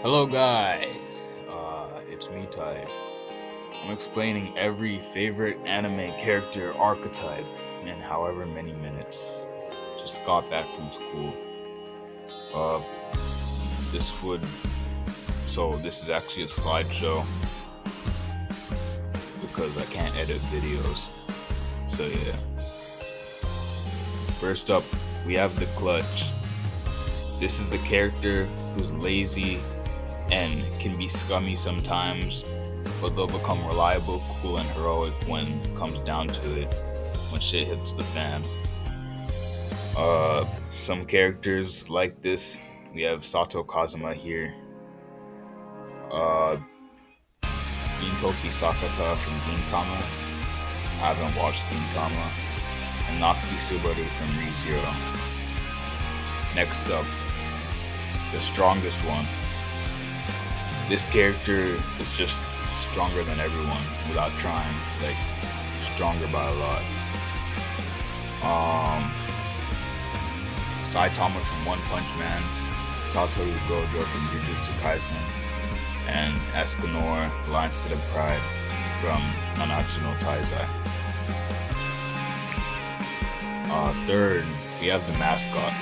Hello guys, it's me Ty. I'm explaining every favorite anime character archetype in however many minutes. Just got back from school. Uh, this would this is actually a slideshow because I can't edit videos. So yeah. First up, we have the Clutch. This is the character who's lazy and can be scummy sometimes, but they'll become reliable, cool, and heroic when it comes down to it, when shit hits the fan. Some characters like this, we have Sato Kazuma here, uh, Gintoki Sakata from Gintama. I haven't watched Gintama, and Natsuki Subaru from ReZero. Next up, the strongest one. This character is just stronger than everyone without trying, like stronger by a lot. Saitama from One Punch Man, Satoru Gojo from Jujutsu Kaisen, and Escanor, Lion-Set of Pride from Nanatsu no Taizai. Third, we have the mascot.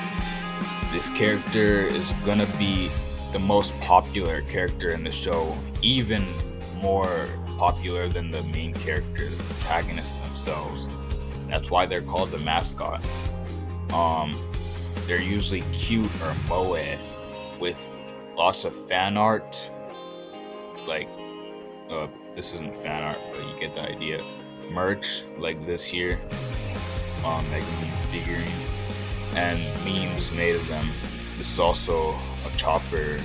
This character is gonna be the most popular character in the show, even more popular than the main character, the protagonists themselves. That's why they're called the mascot. They're usually cute or moe with lots of fan art. Like, this isn't fan art, but you get the idea. Merch like this here, Megumin figurine, and memes made of them. This is also a Chopper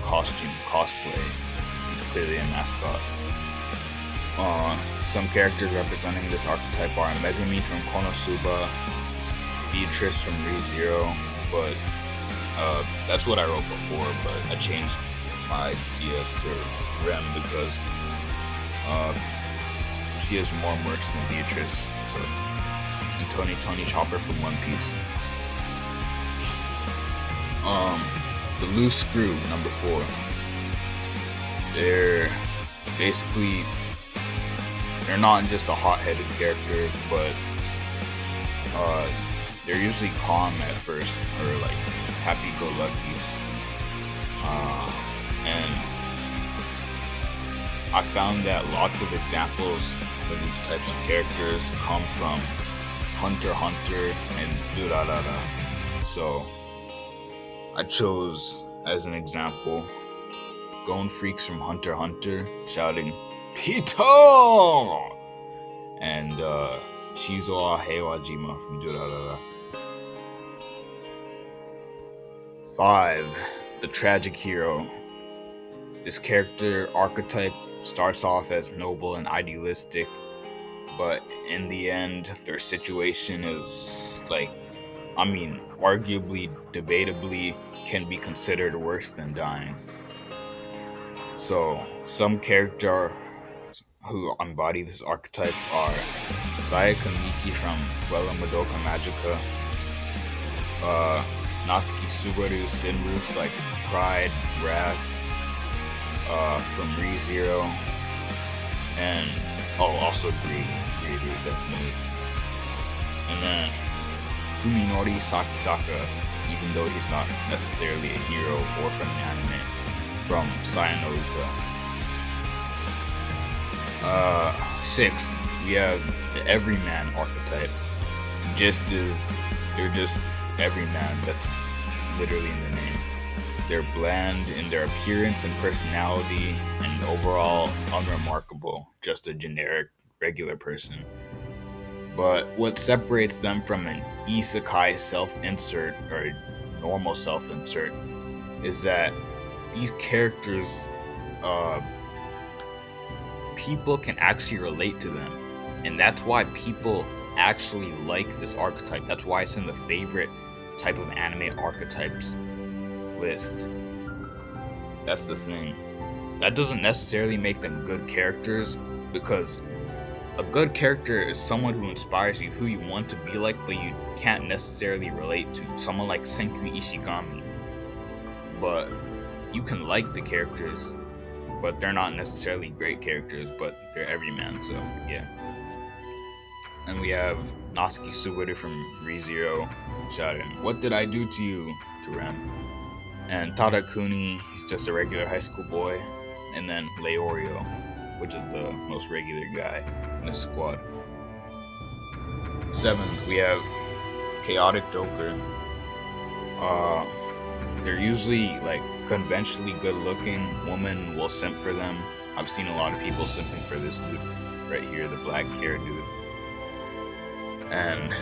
costume cosplay. It's clearly a mascot. Some characters representing this archetype are Megumi from Konosuba, Beatrice from ReZero, but that's what I wrote before, but I changed my idea to Rem because she has more merch than Beatrice. So, and Tony Chopper from One Piece. The Loose Screw, number 4. They're basically, they're not just a hot-headed character, but they're usually calm at first, or like happy-go-lucky. And I found that lots of examples for these types of characters come from Hunter x Hunter and Durarara. So I chose as an example Gon Freaks from Hunter x Hunter shouting Pito! And Shizuo Heiwajima from Durarara. 5. The Tragic Hero. This character archetype starts off as noble and idealistic, but in the end, their situation is arguably, debatably, can be considered worse than dying. So, some characters who embody this archetype are Sayaka Miki from Wella Madoka Magica, Natsuki Subaru's Sin Roots like Pride, Wrath, from ReZero, and also Greed definitely. And then Fuminori Sakisaka, even though he's not necessarily a hero or from an anime, from Sayanoruta. 6. We have the Everyman archetype. They're just everyman, that's literally in the name. They're bland in their appearance and personality, and overall unremarkable, just a generic, regular person. But what separates them from an isekai self-insert or normal self-insert is that these characters, people can actually relate to them. And that's why people actually like this archetype. That's why it's in the favorite type of anime archetypes list. That's the thing. That doesn't necessarily make them good characters, because a good character is someone who inspires you, who you want to be like, but you can't necessarily relate to. Someone like Senku Ishigami. but you can like the characters, but they're not necessarily great characters, but they're everyman, so yeah. And we have Natsuki Subaru from ReZero shouting, "What did I do to you?" to Rem. And Tadakuni, he's just a regular high school boy. And then Leorio, which is the most regular guy in the squad. Seventh, we have Chaotic Joker. They're usually like conventionally good looking. Women will simp for them. I've seen a lot of people simping for this dude right here, the black hair dude. And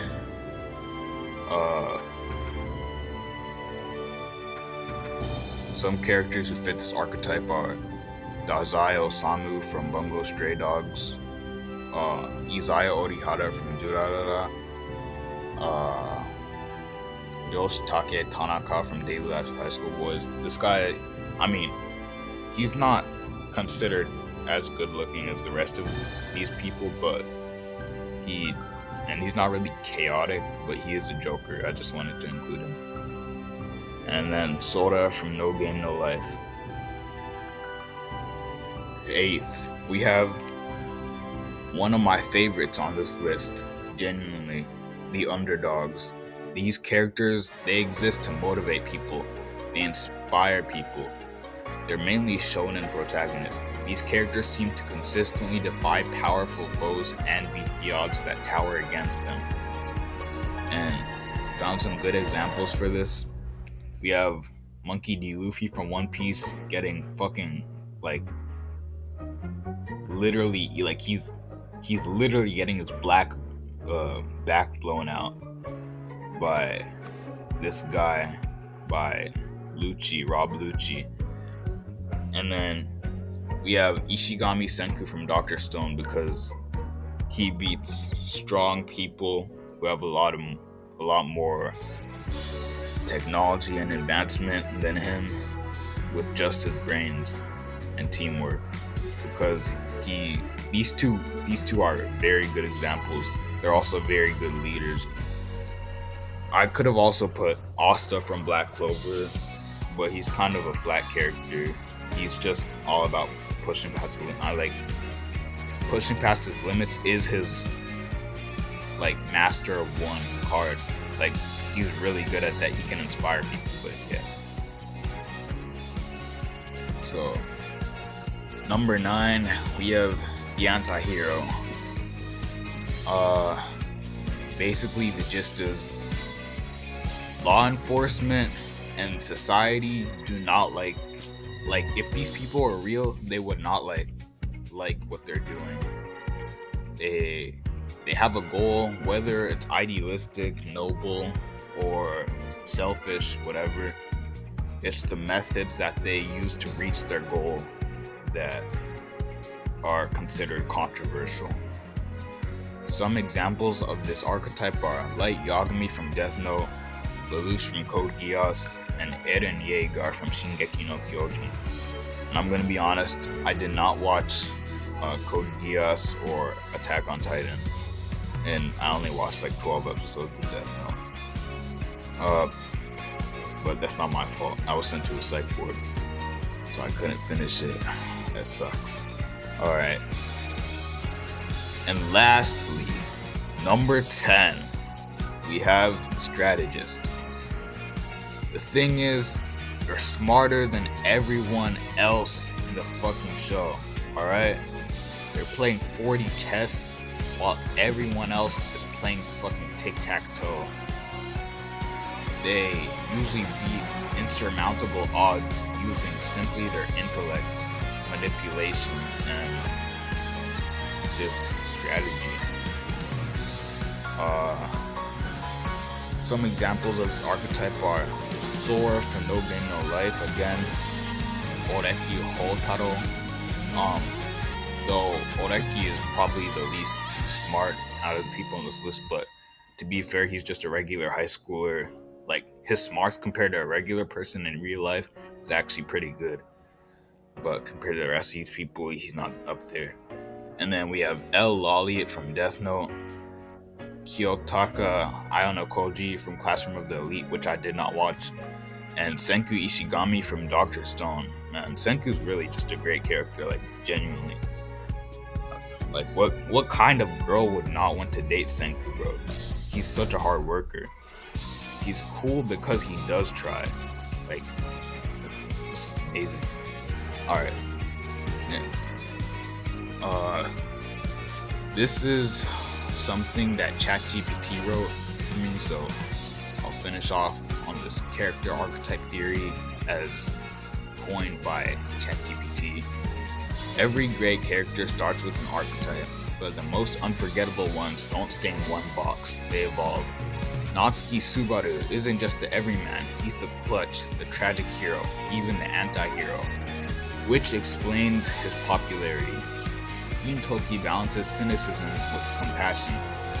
some characters who fit this archetype are Dazai Osamu from Bungo Stray Dogs, Izaya Orihara from Durarara, Yoshitake Tanaka from Daily Life of High School Boys. This guy, I mean, he's not considered as good looking as the rest of these people, but he's not really chaotic, but he is a Joker. I just wanted to include him. And then Sora from No Game No Life. Eighth, we have one of my favorites on this list, genuinely, the underdogs. These characters, they exist to motivate people. They inspire people. They're mainly shonen protagonists. These characters seem to consistently defy powerful foes and beat the odds that tower against them. And found some good examples for this. We have Monkey D. Luffy from One Piece getting fucking, like, literally, like, he's literally getting his back blown out by this guy, by Rob Lucci. And then we have Ishigami Senku from Dr. Stone because he beats strong people who have a lot more technology and advancement than him with just his brains and teamwork. Because these two are very good examples. They're also very good leaders. I could have also put Asta from Black Clover, but he's kind of a flat character. He's just all about pushing past pushing past his limits is his like master of one card. Like, he's really good at that. He can inspire people, but yeah. So number 9, we have the anti-hero. Basically the gist is law enforcement and society do not like if these people are real, they would not like what they're doing. They have a goal, whether it's idealistic, noble, or selfish, whatever. It's the methods that they use to reach their goal that are considered controversial. Some examples of this archetype are Light Yagami from Death Note, Lelouch from Code Geass, and Eren Yeager from Shingeki no Kyojin. And I'm gonna be honest, I did not watch Code Geass or Attack on Titan, and I only watched like 12 episodes of Death Note. But that's not my fault. I was sent to a psych ward, so I couldn't finish it. That sucks. Alright. And lastly, number 10, we have the strategist. The thing is, they're smarter than everyone else in the fucking show, alright? They're playing 40 chess while everyone else is playing fucking tic-tac-toe. They usually beat insurmountable odds using simply their intellect, manipulation, and just strategy. Some examples of this archetype are Sora from No Game No Life again, Oreki Hotaro. Though Oreki is probably the least smart out of the people on this list, but to be fair, he's just a regular high schooler. Like, his smarts compared to a regular person in real life is actually pretty good, but compared to the rest of these people, he's not up there. And then we have L. Lolliot from Death Note, Kiyotaka Ayano Koji from Classroom of the Elite, which I did not watch, and Senku Ishigami from Doctor Stone. Man, Senku's really just a great character, like genuinely. Like what kind of girl would not want to date Senku, bro? He's such a hard worker. He's cool because he does try. Like it's just amazing. Alright, next. This is something that ChatGPT wrote for me, so I'll finish off on this character archetype theory as coined by ChatGPT. Every great character starts with an archetype, but the most unforgettable ones don't stay in one box, they evolve. Natsuki Subaru isn't just the everyman, he's the clutch, the tragic hero, even the anti-hero, which explains his popularity. Gintoki balances cynicism with compassion.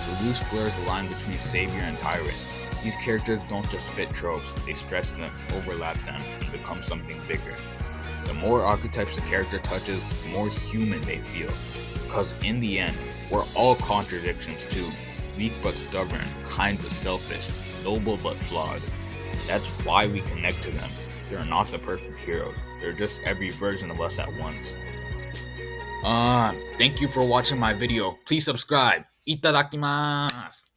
The loose blurs the line between savior and tyrant. These characters don't just fit tropes, they stretch them, overlap them, and become something bigger. The more archetypes a character touches, the more human they feel. Because in the end, we're all contradictions too. Weak but stubborn, kind but selfish, noble but flawed. That's why we connect to them. They're not the perfect hero. They're just every version of us at once. Thank you for watching my video. Please subscribe. Itadakimasu.